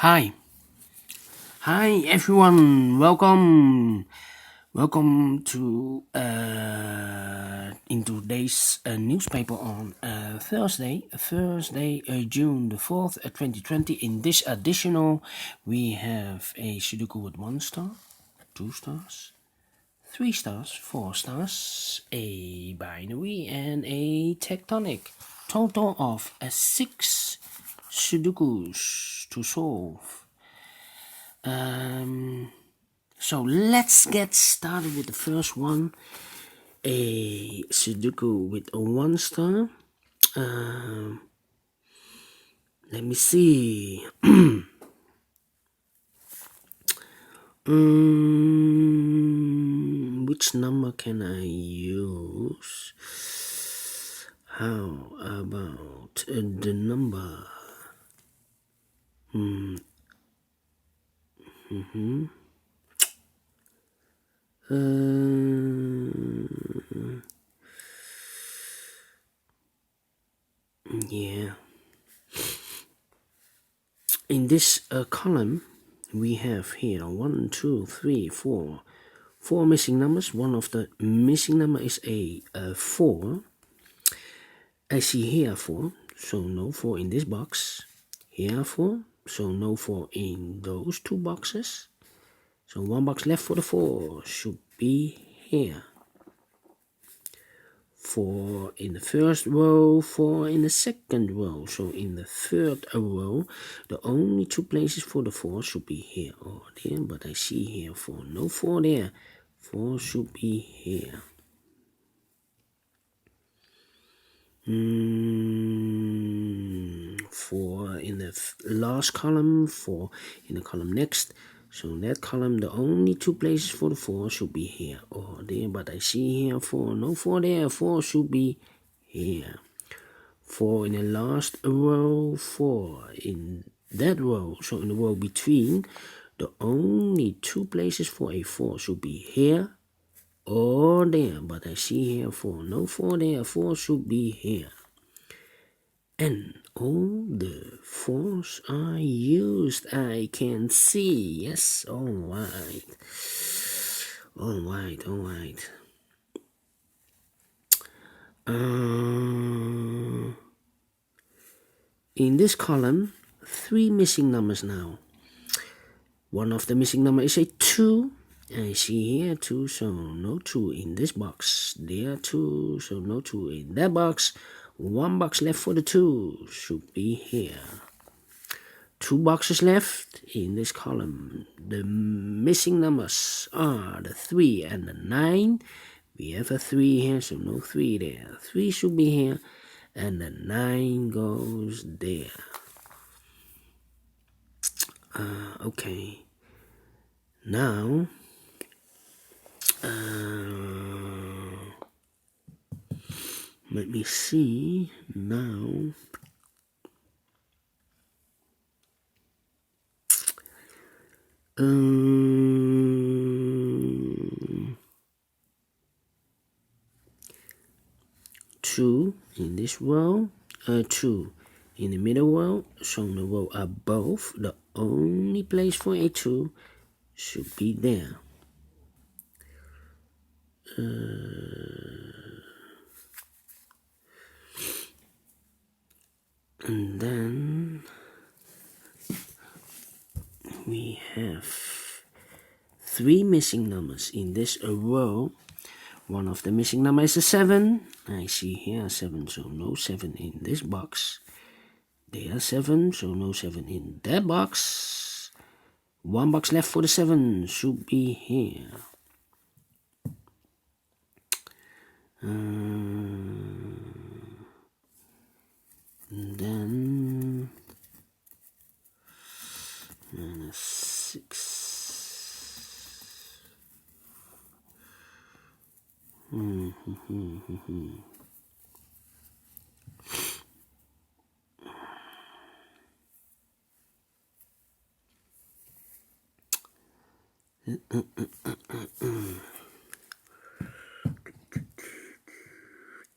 Hi, hi everyone. Welcome to in today's newspaper on Thursday, June the 4th, 2020. In this additional, we have a Sudoku with 1 star, 2 stars, 3 stars, 4 stars, a binary, and a tectonic. Total of 6 Sudokus to solve. So let's get started with the first one, a Sudoku with a 1 star. Let me see. Which number can I use? How about the number? Yeah. In this column, we have here 1, 2, 3, 4. 4 missing numbers. One of the missing number is a 4. I see here 4, so no 4 in this box. Here 4, so no 4 in those 2 boxes. So 1 box left for the 4 should be here. 4 in the first row, 4 in the second row. So in the third row, the only 2 places for the 4 should be here or there. But I see here 4, no 4 there. 4 should be here. 4 in the last column, 4 in the column next. So in that column, the only 2 places for the 4 should be here or there. But I see here 4, no 4 there. 4 should be here. 4 in the last row, 4 in that row. So in the row between, the only 2 places for a 4 should be here or there. But I see here 4, no 4 there. 4 should be here. And all the 4s are used. I can see. Yes, alright. Alright. In this column, 3 missing numbers now. One of the missing number is a 2. I see here 2, so no 2 in this box. There 2, so no 2 in that box. 1 box left for the 2 should be here. 2 boxes left in this column. The missing numbers are the 3 and the 9. We have a 3 here, so no 3 there. 3 should be here, and the 9 goes there. Okay. Now, let me see now. Two in this row, 2 in the middle row, so in the row above, the only place for a 2 should be there. And then we have 3 missing numbers in this row. One of the missing numbers is a 7. I see here 7, so no 7 in this box. There 7, so no 7 in that box. 1 box left for the 7 should be here. And then 6.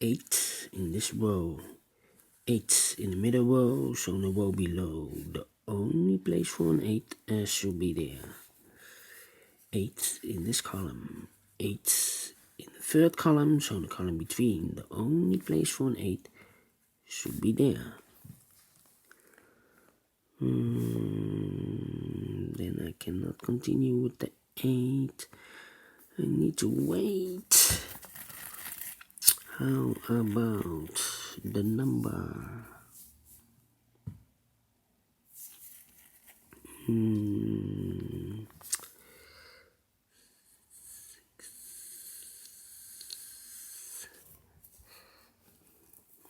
Eight in this row, 8 in the middle row, so in the row below, the only place for an 8 should be there. 8 in this column, 8 in the third column, so the column between, the only place for an 8 should be there. Then I cannot continue with the 8. I need to wait. How about the number?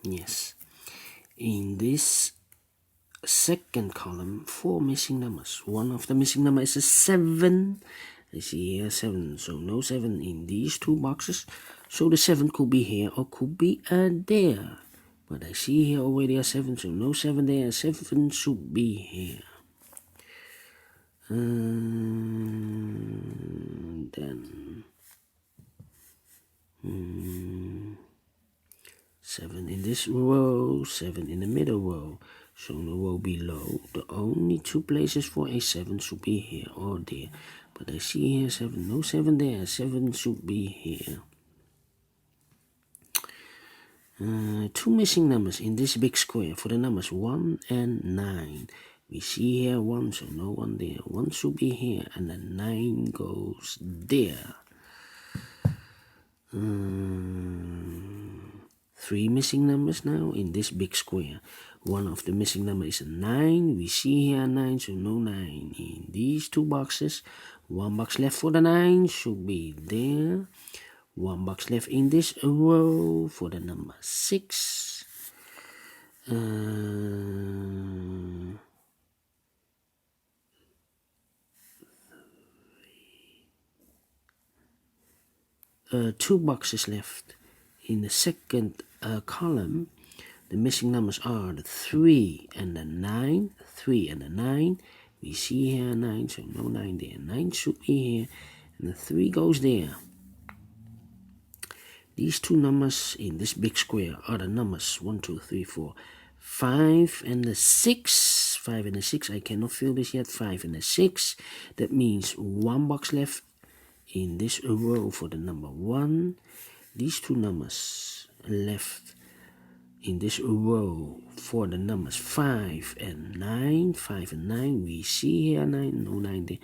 Yes. In this second column, 4 missing numbers. One of the missing numbers is a 7. I see here 7, so no 7 in these 2 boxes. So the 7 could be here or could be there. But I see here already a 7, so no 7 there. 7 should be here. Then 7 in this row, 7 in the middle row. So the row below, the only 2 places for a 7 should be here or there. But I see here 7, no 7 there, 7 should be here. 2 missing numbers in this big square for the numbers 1 and 9. We see here 1, so no 1 there. 1 should be here, and then 9 goes there. 3 missing numbers now in this big square. One of the missing numbers is a 9. We see here 9, so no 9 in these 2 boxes. 1 box left for the 9 should be there. 1 box left in this row for the number 6. 2 boxes left in the second column. The missing numbers are the 3 and the 9. 3 and the 9. We see here 9, so no 9 there. 9 should be here, and the 3 goes there. These 2 numbers in this big square are the numbers 1, 2, 3, 4, 5 and the 6. 5 and the 6, I cannot fill this yet. 5 and the 6. That means 1 box left in this row for the number 1. These 2 numbers left in this row for the numbers 5 and 9. 5 and 9, we see here 9, no 9 there.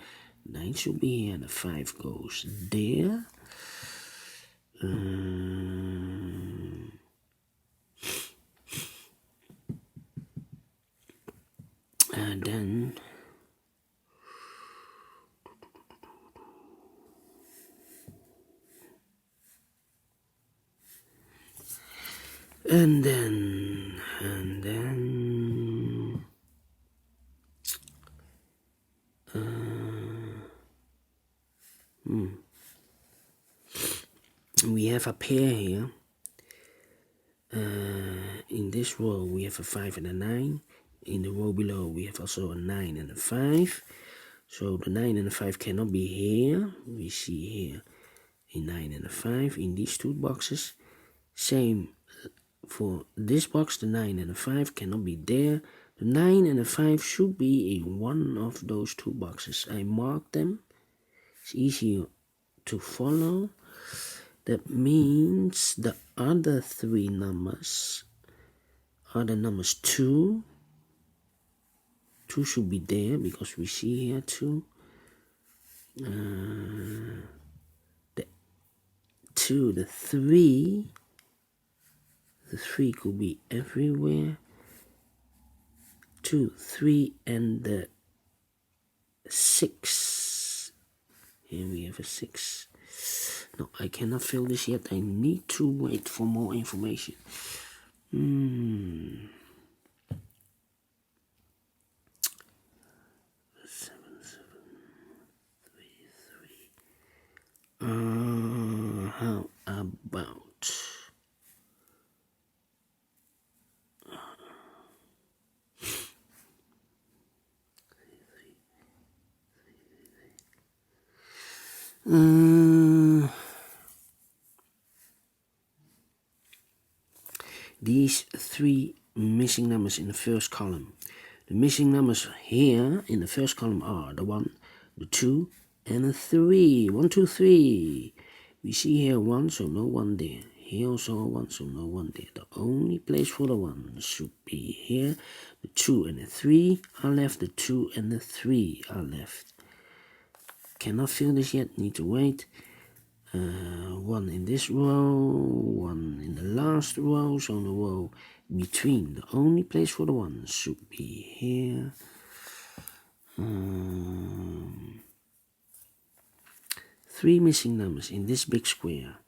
9 should be here, and the 5 goes there. And then we have a pair here. In this row we have a 5 and a 9. In the row below we have also a 9 and a 5. So the 9 and the 5 cannot be here. We see here a 9 and a 5 in these 2 boxes. Same for this box, the 9 and the 5 cannot be there. The 9 and the 5 should be in one of those 2 boxes. I marked them. It's easier to follow. That means the other 3 numbers are the numbers 2. 2 should be there because we see here 2. The 2, the 3. The 3 could be everywhere. 2, 3, and the 6. Here we have a 6. No, I cannot fill this yet. I need to wait for more information. 7, 7, 3, 3. How about these 3 missing numbers in the first column. The missing numbers here in the first column are the 1, the 2, and the 3. 1, 2, 3. We see here 1, so no 1 there. Here also 1, so no 1 there. The only place for the 1 should be here. The 2 and the 3 are left. The 2 and the 3 are left. Cannot fill this yet, need to wait. 1 in this row, 1 in the last row, so in the row between. The only place for the 1 should be here. 3 missing numbers in this big square.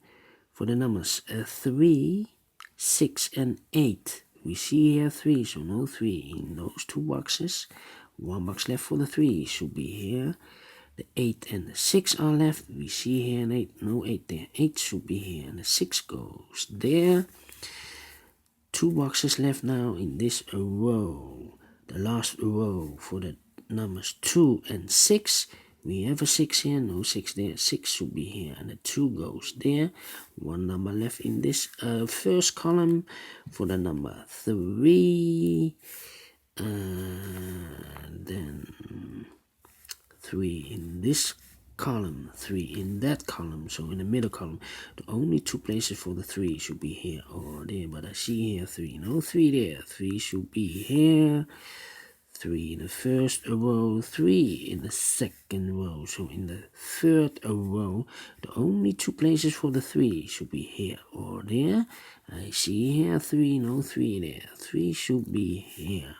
For the numbers 3, 6, and 8. We see here 3, so no 3 in those 2 boxes. 1 box left for the 3 should be here. The 8 and the 6 are left. We see here an 8, no 8 there. 8 should be here, and the 6 goes there. 2 boxes left now in this row. The last row for the numbers 2 and 6. We have a 6 here, no 6 there. 6 should be here, and the 2 goes there. 1 number left in this first column for the number 3. Then 3 in this column, 3 in that column, so in the middle column. The only 2 places for the 3 should be here or there, but I see here 3, no 3 there. 3 should be here. 3 in the first row, 3 in the second row, so in the third row, the only 2 places for the 3 should be here or there. I see here 3, no 3 there. 3 should be here.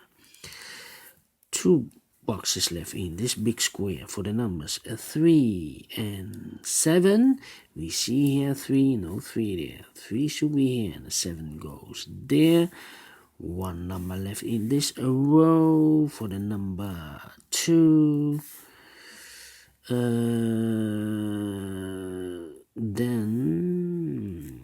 2 boxes left in this big square for the numbers 3 and 7. We see here 3, no 3 there. 3 should be here, and the 7 goes there. 1 number left in this row for the number 2. Then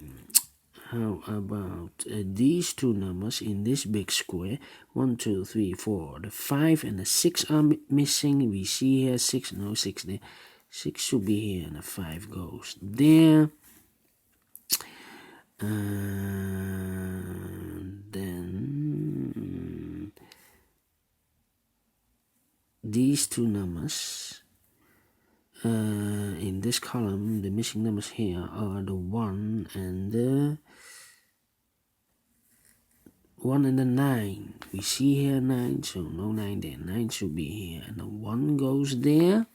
how about these 2 numbers in this big square? 1, 2, 3, 4. The 5 and the 6 are missing. We see here 6, no 6 there. 6 should be here, and the 5 goes there. Then these 2 numbers in this column, the missing numbers here are the 1 and the 9. We see here 9, so no 9 there. 9 should be here, and the 1 goes there.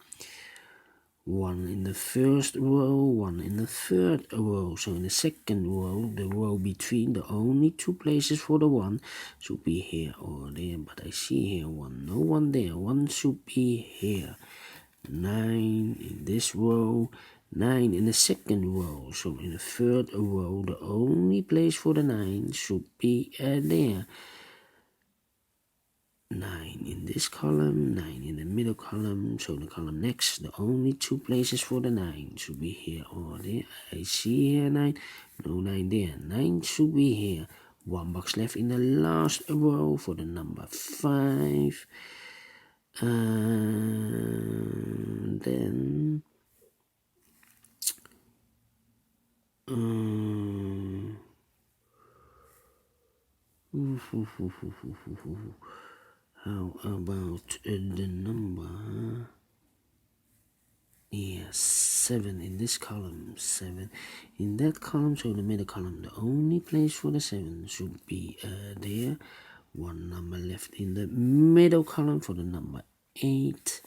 1 in the first row, 1 in the third row. So in the second row, the row between, the only 2 places for the 1 should be here or there. But I see here 1, no 1 there. 1 should be here. 9 in this row, 9 in the second row. So in the third row, the only place for the 9 should be there. 9 in this column, 9 in the middle column, so the column next, the only 2 places for the 9 should be here or there. I see here 9, no 9 there. 9 should be here. 1 box left in the last row for the number 5. Then how about the number? Yeah, 7 in this column, 7 in that column, so the middle column. The only place for the 7 should be there. 1 number left in the middle column for the number 8.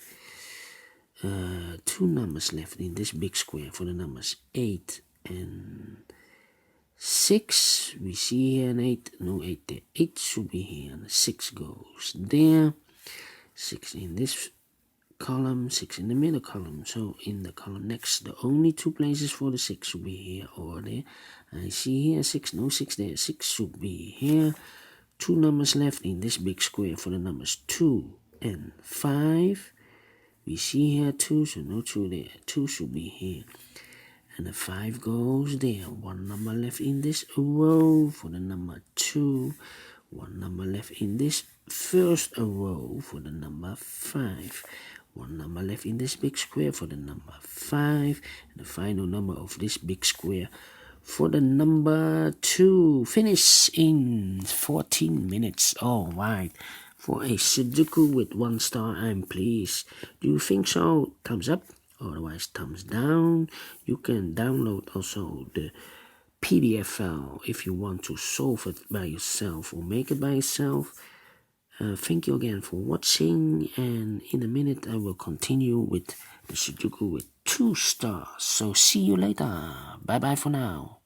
2 numbers left in this big square for the numbers 8 and 6. We see here an 8, no 8 there. 8 should be here, and 6 goes there. 6 in this column, 6 in the middle column. So in the column next, the only 2 places for the 6 should be here or there. I see here 6, no 6 there. 6 should be here. 2 numbers left in this big square for the numbers 2 and 5. We see here 2, so no 2 there. 2 should be here. And the 5 goes there. 1 number left in this row for the number 2. 1 number left in this first row for the number 5. 1 number left in this big square for the number 5. And the final number of this big square for the number 2. Finish in 14 minutes. All right. for a Sudoku with 1 star, and please, do you think so? Thumbs up, otherwise thumbs down. You can download also the PDF file if you want to solve it by yourself or make it by yourself. Thank you again for watching, and in a minute I will continue with the Sudoku with 2 stars. So see you later. Bye bye for now.